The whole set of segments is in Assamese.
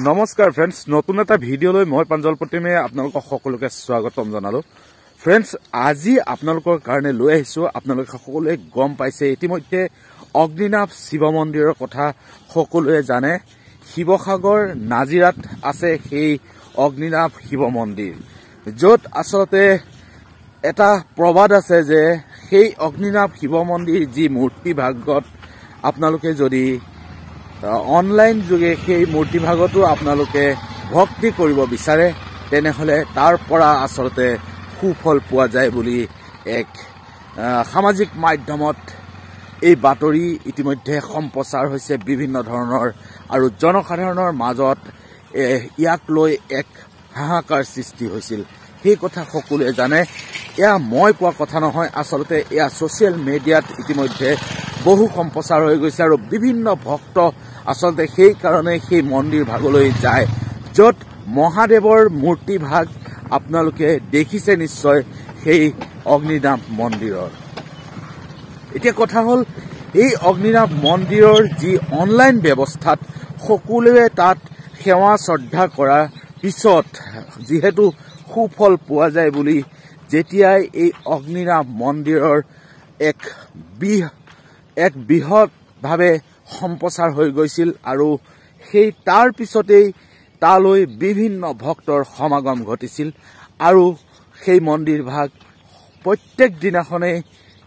নমস্কাৰ ফ্ৰেণ্ডছ, নতুন এটা ভিডিঅ'লৈ মই প্ৰাঞ্জল প্ৰতিমে আপোনালোকক সকলোকে স্বাগতম জনালো। ফ্ৰেণ্ডছ, আজি আপোনালোকৰ কাৰণে লৈ আহিছো, আপোনালোকে সকলোৱে গম পাইছে ইতিমধ্যে অগ্নিনাভ শিৱ মন্দিৰৰ কথা সকলোৱে জানে। শিৱসাগৰ নাজিৰাত আছে সেই অগ্নিনাভ শিৱ মন্দিৰ, য'ত আচলতে এটা প্ৰবাদ আছে যে সেই অগ্নিনাভ শিৱ মন্দিৰ যি মূৰ্তি ভাগত আপোনালোকে যদি অনলাইন যোগে সেই মূৰ্তি ভাগতো আপোনালোকে ভক্তি কৰিব বিচাৰে তেনেহলে তাৰ পৰা আচলতে সুফল পোৱা যায় বুলি এক সামাজিক মাধ্যমত এই বাতৰি ইতিমধ্যে সম্প্ৰচাৰ হৈছে বিভিন্ন ধৰণৰ, আৰু জনসাধাৰণৰ মাজত ইয়াক লৈ এক হাহাকাৰ সৃষ্টি হৈছিল। সেই কথা সকলোৱে জানে। এয়া মই কোৱা কথা নহয়, আচলতে এয়া ছচিয়েল মিডিয়াত ইতিমধ্যে বহু সম্প্ৰচাৰ হৈ গৈছে, আৰু বিভিন্ন ভক্ত আচলতে সেই কাৰণে সেই মন্দিৰ ভাগলৈ যায়, য'ত মহাদেৱৰ মূৰ্তি ভাগ আপোনালোকে দেখিছে নিশ্চয় সেই অগ্নিনাভ মন্দিৰৰ। এতিয়া কথা হ'ল, এই অগ্নিনাভ মন্দিৰৰ যি অনলাইন ব্যৱস্থাত সকলোৱে তাত সেৱা শ্ৰদ্ধা কৰাৰ পিছত যিহেতু সুফল পোৱা যায় বুলি যেতিয়াই এই অগ্নিনাভ মন্দিৰৰ এক বৃহৎভাৱে সম্প্ৰচাৰ হৈ গৈছিল, আৰু সেই তাৰ পিছতেই তালৈ বিভিন্ন ভক্তৰ সমাগম ঘটিছিল, আৰু সেই মন্দিৰ ভাগ প্ৰত্যেক দিনাখনেই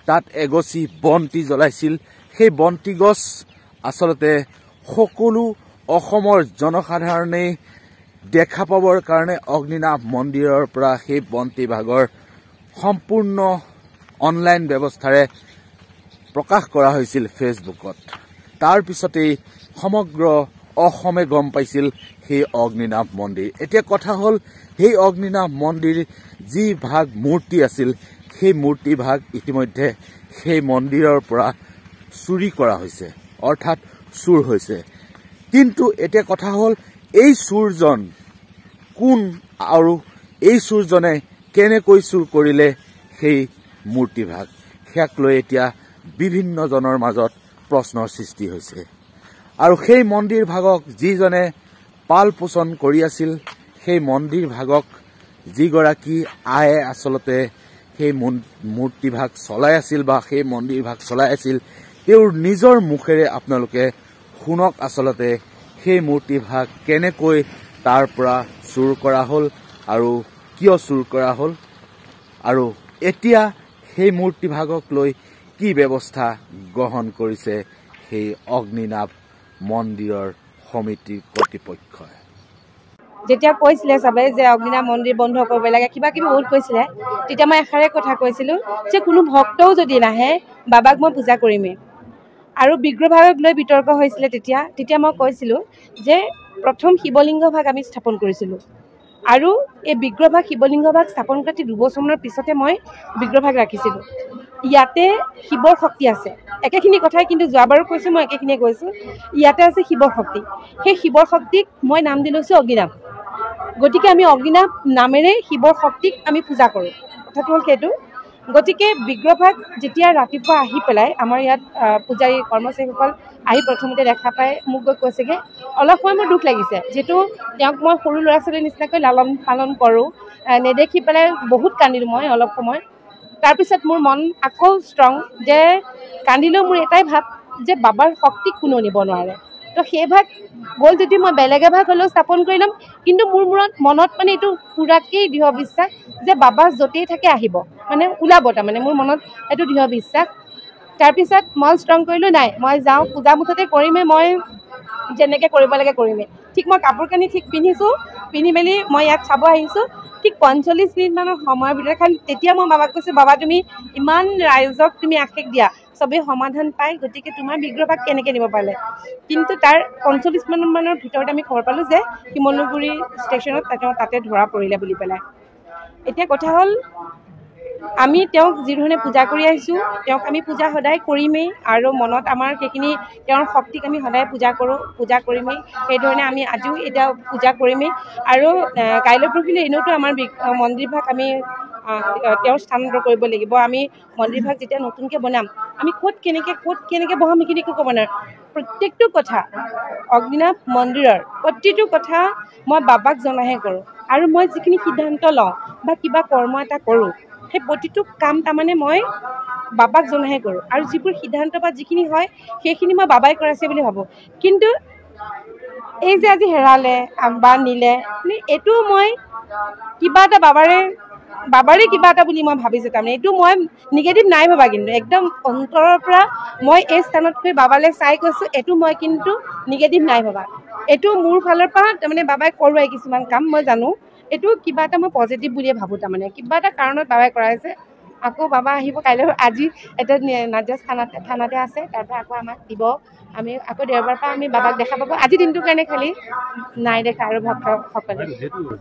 তাত এগছি বন্তি জ্বলাইছিল। সেই বন্তি গছ আচলতে সকলো অসমৰ জনসাধাৰণেই দেখা পাবৰ কাৰণে অগ্নিনাভ মন্দিৰৰ পৰা সেই বন্তি ভাগৰ সম্পূৰ্ণ অনলাইন ব্যৱস্থাৰে প্ৰকাশ কৰা হৈছিল ফেচবুকত। তাৰ পিছতেই সমগ্ৰ অসমে গম পাইছিল সেই অগ্নিনাভ মন্দিৰ। এতিয়া কথা হ'ল, সেই অগ্নিনাভ মন্দিৰ যি ভাগ মূৰ্তি আছিল সেই মূৰ্তি ভাগ ইতিমধ্যে সেই মন্দিৰৰ পৰা চুৰি কৰা হৈছে, অৰ্থাৎ চুৰ হৈছে। কিন্তু এতিয়া কথা হ'ল, এই চুৰজন কোন আৰু এই চুৰজনে কেনেকৈ চুৰ কৰিলে সেই মূৰ্তি ভাগ, সেয়াক লৈ এতিয়া বিভিন্নজনৰ মাজত প্ৰশ্নৰ সৃষ্টি হৈছে। আৰু সেই মন্দিৰ ভাগক যিজনে পাল পোষণ কৰি আছিল, সেই মন্দিৰ ভাগক যিগৰাকী আয়ে আচলতে সেই মূৰ্তি ভাগ চলাই আছিল বা সেই মন্দিৰ ভাগ চলাই আছিল, তেওঁৰ নিজৰ মুখেৰে আপোনালোকে শুনক আচলতে সেই মূৰ্তি ভাগ কেনেকৈ তাৰ পৰা চুৰ কৰা হ'ল আৰু কিয় চুৰ কৰা হ'ল, আৰু এতিয়া সেই মূৰ্তি ভাগক লৈ কি ব্যৱস্থা গ্ৰহণ কৰিছে সেই অগ্নিনাভ মন্দিৰৰ সমিতিৰ কৰ্তৃপক্ষই। যেতিয়া কৈছিলে চবে যে অগ্নিনাভ মন্দিৰ বন্ধ কৰিব লাগে, কিবা কিবি বহুত কৈছিলে, তেতিয়া মই এষাৰে কথা কৈছিলো যে কোনো ভক্তও যদি নাহে বাবাক মই পূজা কৰিমেই। আৰু বিগ্ৰহভাগক লৈ বিতৰ্ক হৈছিলে তেতিয়া মই কৈছিলো যে প্ৰথম শিৱলিংগ ভাগ আমি স্থাপন কৰিছিলো, আৰু এই বিগ্ৰহভাগ শিৱলিংগ ভাগ স্থাপন কৰা 2 বছৰমানৰ পিছতে মই বিগ্ৰহভাগ ৰাখিছিলোঁ। ইয়াতে শিৱৰ শক্তি আছে, একেখিনি কথাই কিন্তু যোৱাবাৰো কৈছোঁ, মই একেখিনিয়ে কৈছোঁ। ইয়াতে আছে শিৱৰ শক্তি, সেই শিৱৰ শক্তিক মই নাম দি লৈছোঁ অগ্নিনাভ। গতিকে আমি অগ্নিনাভ নামেৰে শিৱৰ শক্তিক আমি পূজা কৰোঁ, কথাটো হ'ল সেইটো। গতিকে বিগ্ৰহভাগ যেতিয়া ৰাতিপুৱা আহি পেলাই আমাৰ ইয়াত পূজাৰী কৰ্মচাৰীসকল আহি প্ৰথমতে দেখা পাই মোক গৈ কৈছেগৈ, অলপ সময় মোৰ দুখ লাগিছে, যিহেতু তেওঁক মই সৰু ল'ৰা ছোৱালীৰ নিচিনাকৈ লালন পালন কৰোঁ। নেদেখি পেলাই বহুত কান্দিলোঁ মই অলপ সময়। তাৰপিছত মোৰ মন আকৌ ষ্ট্ৰং, যে কান্দিলেও মোৰ এটাই ভাৱ যে বাবাৰ শক্তিক কোনো নিব নোৱাৰে। তো সেই ভাগ গ'ল যদি মই বেলেগ এভাগ হ'লেও স্থাপন কৰি ল'ম, কিন্তু মোৰ মনত মানে এইটো পুৰাকেই দৃঢ় বিশ্বাস যে বাবা য'তেই থাকে আহিব, মানে ওলাব, তাৰমানে মোৰ মনত এইটো দৃঢ় বিশ্বাস। তাৰপিছত মই ষ্ট্ৰং কৰিলোঁ, নাই মই যাওঁ, পূজা মুঠতে কৰিমেই, মই যেনেকৈ কৰিব লাগে কৰিমেই। ঠিক মই কাপোৰ কানি ঠিক পিন্ধিছোঁ, পিন্ধি মেলি মই ইয়াত চাব আহিছোঁ। ঠিক 45 মিনিটমানৰ সময়ৰ ভিতৰত, কাৰণ তেতিয়া মই বাবাক কৈছোঁ, বাবা তুমি ইমান ৰাইজক তুমি আশীষ দিয়া, চবেই সমাধান পায়, গতিকে তোমাৰ বিগ্ৰহভাগ কেনেকৈ নিব পাৰিলে। কিন্তু তাৰ 45 মিনিটমানৰ ভিতৰত আমি খবৰ পালোঁ যে শিমলুগুৰি ষ্টেচনত তাতে ধৰা পৰিলে বুলি পেলাই। এতিয়া কথা হ'ল, আমি তেওঁক যিধৰণে পূজা কৰি আহিছোঁ, তেওঁক আমি পূজা সদায় কৰিমেই, আৰু মনত আমাৰ সেইখিনি তেওঁৰ শক্তিক আমি সদায় পূজা কৰোঁ, পূজা কৰিমেই। সেইধৰণে আমি আজিও এতিয়া পূজা কৰিমেই, আৰু কাইলৈ পৰহিলৈ এনেওতো আমাৰ মন্দিৰভাগ আমি তেওঁৰ স্থানান্তৰ কৰিব লাগিব। আমি মন্দিৰভাগ যেতিয়া নতুনকৈ বনাম আমি ক'ত কেনেকৈ বহাম সেইখিনি একো ক'ব নোৱাৰোঁ। প্ৰত্যেকটো কথা অগ্নিনাভ মন্দিৰৰ প্ৰতিটো কথা মই বাবাক জনাহে কৰোঁ। আৰু মই যিখিনি সিদ্ধান্ত লওঁ বা কিবা কৰ্ম এটা কৰোঁ সেই প্ৰতিটো কাম তাৰমানে মই বাবাক জনাহে কৰোঁ। আৰু যিবোৰ সিদ্ধান্ত বা যিখিনি হয় সেইখিনি মই বাবাই কৰাইছে বুলি ভাবোঁ। কিন্তু এই যে আজি হেৰালে বা নিলে এইটো মই কিবা এটা বাবাৰে কিবা এটা বুলি মই ভাবিছোঁ। তাৰমানে এইটো মই নিগেটিভ নাই ভাবা, কিন্তু একদম অন্তৰৰ পৰা মই এই স্থানতকৈ বাবালৈ চাই কৈছোঁ এইটো মই কিন্তু নিগেটিভ নাই ভাবা। এইটো মোৰ ফালৰ পৰা তাৰমানে বাবাই কৰোৱাই কিছুমান কাম মই জানো, এইটো কিবা এটা মই পজিটিভ বুলিয়ে ভাবোঁ। তাৰমানে কিবা এটা কাৰণত বাবাই কৰাইছে। আকৌ বাবা আহিব কাইলৈ, আজি এতিয়া নাজিৰাজ থানাতে আছে, তাৰপৰা আকৌ আমাক দিব। আমি আকৌ দেওবাৰৰ পৰা আমি বাবাক দেখা পাব। আজি দিনটোৰ কাৰণে খালি নাই দেখা আৰু ভক্তসকলে।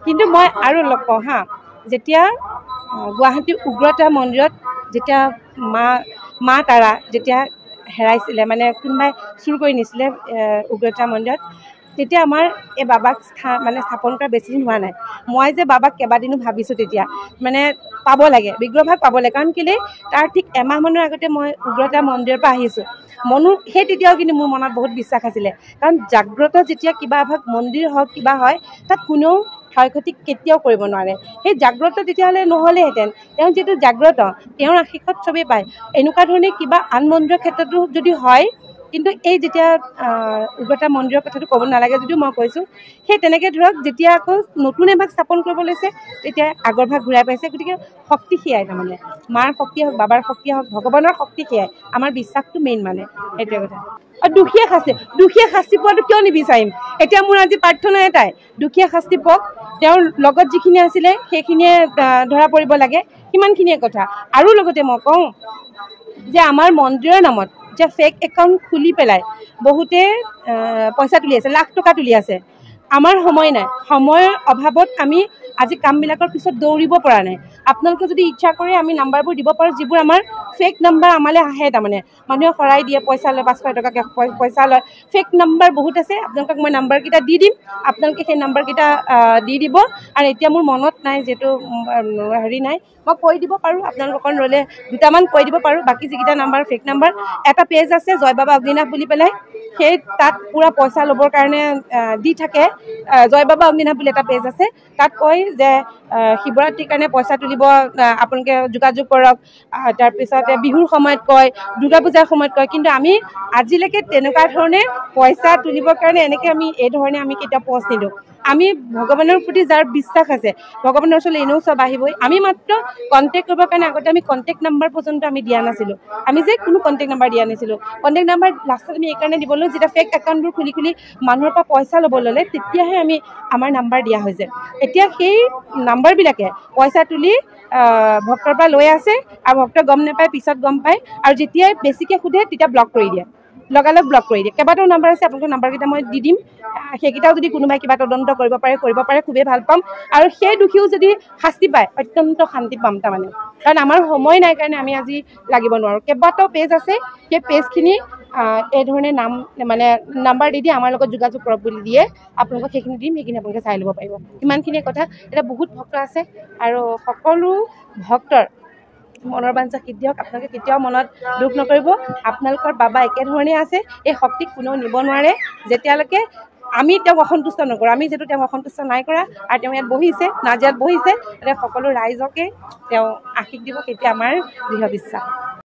কিন্তু মই আৰু লগ পাওঁ হা, যেতিয়া গুৱাহাটীৰ উগ্ৰতাৰা মন্দিৰত যেতিয়া মা তাৰা যেতিয়া হেৰাইছিলে, মানে কোনোবাই চুৰ কৰি নিছিলে উগ্ৰতাৰা মন্দিৰত, তেতিয়া আমাৰ এই বাবাক স্থাপন কৰা বেছিদিন হোৱা নাই। মই যে বাবাক কেইবাদিনো ভাবিছোঁ তেতিয়া মানে পাব লাগে, বিগ্ৰহভাগ পাব লাগে। কাৰণ কেলৈ তাৰ ঠিক এমাহমানৰ আগতে মই উগ্ৰতাৰা মন্দিৰৰ পৰা আহিছোঁ। সেই তেতিয়াও কিন্তু মোৰ মনত বহুত বিশ্বাস আছিলে। কাৰণ জাগ্ৰত যেতিয়া কিবা এভাগ মন্দিৰ হওক কিবা হয় তাত কোনেও ক্ষয় ক্ষতি কেতিয়াও কৰিব নোৱাৰে। সেই জাগ্ৰত তেতিয়াহ'লে নহ'লেহেঁতেন। তেওঁ যিটো জাগ্ৰত তেওঁৰ আশীষত চবেই পায়। এনেকুৱা ধৰণে কিবা আন মন্দিৰৰ ক্ষেত্ৰতো যদি হয়, কিন্তু এই যেতিয়া উগ্ৰতাৰা মন্দিৰৰ কথাটো ক'ব নালাগে যদিও মই কৈছোঁ, সেই তেনেকৈ ধৰক যেতিয়া আকৌ নতুন এভাগ স্থাপন কৰিব লৈছে তেতিয়া আগৰ ভাগ ঘূৰাই পাইছে। গতিকে শক্তি সেয়াই, তাৰমানে মাৰ শক্তিয়ে হওক বাবাৰ শক্তিয়ে হওক ভগৱানৰ শক্তি সেয়াই। আমাৰ বিশ্বাসটো মেইন, মানে সেইটোৱে কথা। আৰু দুখীয়ে শাস্তি পোৱাটো কিয় নিবিচাৰিম? এতিয়া মোৰ আজি প্ৰাৰ্থনা এটাই, দুখীয়ে শাস্তি পাওক, তেওঁৰ লগত যিখিনি আছিলে সেইখিনিয়ে ধৰা পৰিব লাগে, সিমানখিনিয়ে কথা। আৰু লগতে মই কওঁ যে আমাৰ মন্দিৰৰ নামত যে ফেক একাউণ্ট খুলি পেলাই বহুতে পইচা তুলি আছে, লাখ টকা তুলি আছে। আমাৰ সময় নাই, সময়ৰ অভাৱত আমি আজি কামবিলাকৰ পিছত দৌৰিব পৰা নাই। আপোনালোকে যদি ইচ্ছা কৰে আমি নাম্বাৰবোৰ দিব পাৰোঁ, যিবোৰ আমাৰ ফেক নাম্বাৰ আমালৈ আহে। তাৰমানে মানুহে শৰাই দিয়ে, পইচা লয়, 500 টকাকৈ পইচা লয়। ফেক নাম্বাৰ বহুত আছে, আপোনালোকক মই নাম্বাৰকেইটা দি দিম, আপোনালোকে সেই নাম্বাৰকেইটা দি দিব। আৰু এতিয়া মোৰ মনত নাই, যিহেতু হেৰি নাই, মই কৈ দিব পাৰোঁ আপোনালোকৰ ৰ'লে দুটামান কৈ দিব পাৰোঁ। বাকী যিকেইটা নাম্বাৰ ফেক নাম্বাৰ, এটা পেজ আছে জয় বাবা অগ্নিনাভ বুলি পেলাই, সেই তাত পূৰা পইচা ল'বৰ কাৰণে দি থাকে। জয় বাবা অগ্নিনাভ বুলি এটা পেজ আছে, তাত কয় যে শিৱৰাত্ৰিৰ কাৰণে পইচা তুলিব, আপোনালোকে যোগাযোগ কৰক। তাৰপিছতে বিহুৰ সময়ত কয়, দুৰ্গা পূজাৰ সময়ত কয়। কিন্তু আমি আজিলৈকে তেনেকুৱা ধৰণে পইচা তুলিবৰ কাৰণে আমি এই ধৰণে আমি কেতিয়াও পষ্ট নিদিওঁ। আমি ভগৱানৰ প্ৰতি যাৰ বিশ্বাস আছে, ভগৱানৰ ওচৰলৈ এনেও চব আহিবই। আমি মাত্ৰ কণ্টেক্ট কৰিবৰ কাৰণে আগতে আমি কণ্টেক্ট নাম্বাৰ পৰ্যন্ত আমি দিয়া নাছিলোঁ। আমি যে কোনো কণ্টেক্ট নাম্বাৰ দিয়া নাছিলোঁ। কণ্টেক্ট নাম্বাৰ লাষ্টত আমি এইকাৰণে দিবলৈ, যেতিয়া ফেক একাউণ্টবোৰ খুলি মানুহৰ পৰা পইচা ল'ব ল'লে তেতিয়াহে আমাৰ নাম্বাৰ দিয়া হৈছে। এতিয়া সেই নাম্বাৰবিলাকে পইচা তুলি ভক্তৰ পৰা লৈ আছে, আৰু ভক্তই গম নাপায়, পিছত গম পায়। আৰু যেতিয়াই বেছিকৈ সোধে তেতিয়া ব্লক কৰি দিয়ে, লগালগ ব্লক কৰি দিয়ে। কেইবাটাও নাম্বাৰ আছে, আপোনালোকৰ নাম্বাৰকেইটা মই দি দিম। সেইকেইটাও যদি কোনোবাই কিবা তদন্ত কৰিব পাৰে খুবেই ভাল পাম। আৰু সেই দোষীও যদি শাস্তি পায় অত্যন্ত শান্তি পাম। তাৰমানে কাৰণ আমাৰ সময় নাই কাৰণে আমি আজি লাগিব নোৱাৰোঁ। কেইবাটাও পেজ আছে, সেই পেজখিনি এই ধৰণে নাম্বাৰ দি আমাৰ লগত যোগাযোগ কৰক বুলি দিয়ে। আপোনালোকক সেইখিনি দিম, সেইখিনি আপোনালোকে চাই ল'ব পাৰিব। ইমানখিনিয়ে কথা। এতিয়া বহুত ভক্ত আছে, আৰু সকলো ভক্তৰ মনৰ বাঞ্ছা সিদ্ধি হওক। আপোনালোকে কেতিয়াও মনত দুখ নকৰিব, আপোনালোকৰ বাবা একেধৰণে আছে। এই শক্তিক কোনেও নিব নোৱাৰে, যেতিয়ালৈকে আমি তেওঁক অসন্তুষ্ট নকৰোঁ। আমি যিহেতু তেওঁক অসন্তুষ্ট নাই কৰা, আৰু তেওঁ ইয়াত বহিছে, নাজিৰাত বহিছে, এতিয়া সকলো ৰাইজকে তেওঁ আশীষ দিব, সেইটোৱে আমাৰ দৃঢ় বিশ্বাস।